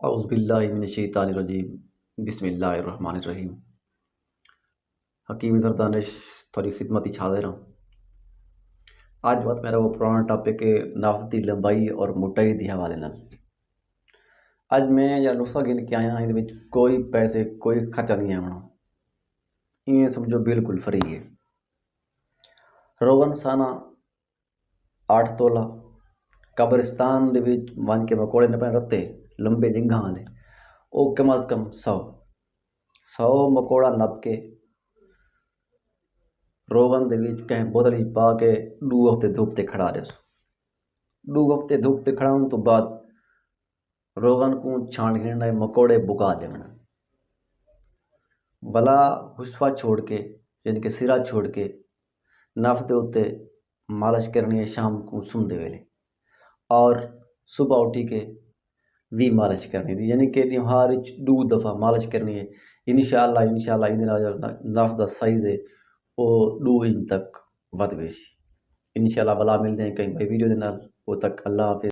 اعوذ باللہ من الشیطان الرجیم بسم اللہ الرحمن الرحیم۔ حکیم زردانش تھوڑی خدمتی حاضر ہوں۔ آج بات میرا وہ پرانا ٹاپک ہے نفس دی لمبائی اور موٹائی دی حوالے نال۔ اج میں یا نسخہ گن کے آیا ہاں، یہ کوئی پیسے کوئی خرچہ نہیں ہے ہونا، یہ سمجھو بالکل فری ہے۔ روون سانا 8 تولہ قبرستان دے وچ ون کے مکوڑے نے پہ رتے لمبے جنگاں والے، او کم از کم 100 مکوڑا نپ کے روون دے وچ کہیں بوتل وچ پا کے 2 ہفتے دھوپ تے کھڑا رہے سو۔ 2 ہفتے دھوپ تے کھڑا ہونے تو بعد روغن کو چھان گھننا مکوڑے بکا دیونا، ولا حصفہ چھوڑ کے یعنی کہ سرا چھوڑ کے نفس دے اتے مالش کرنی ہے شام کو سن دے ویلے، اور صبح اٹھی کے بھی مالش کرنی ہے، یعنی کہ ہر 2 دفعہ مالش کرنی ہے۔ انشاءاللہ نفس دا سائز ہے وہ 2 انچ تک ود ویسی۔ انشاءاللہ بلا ملتے ہیں کہیں بھائی ویڈیو دے نال، وہ تک اللہ حافظ۔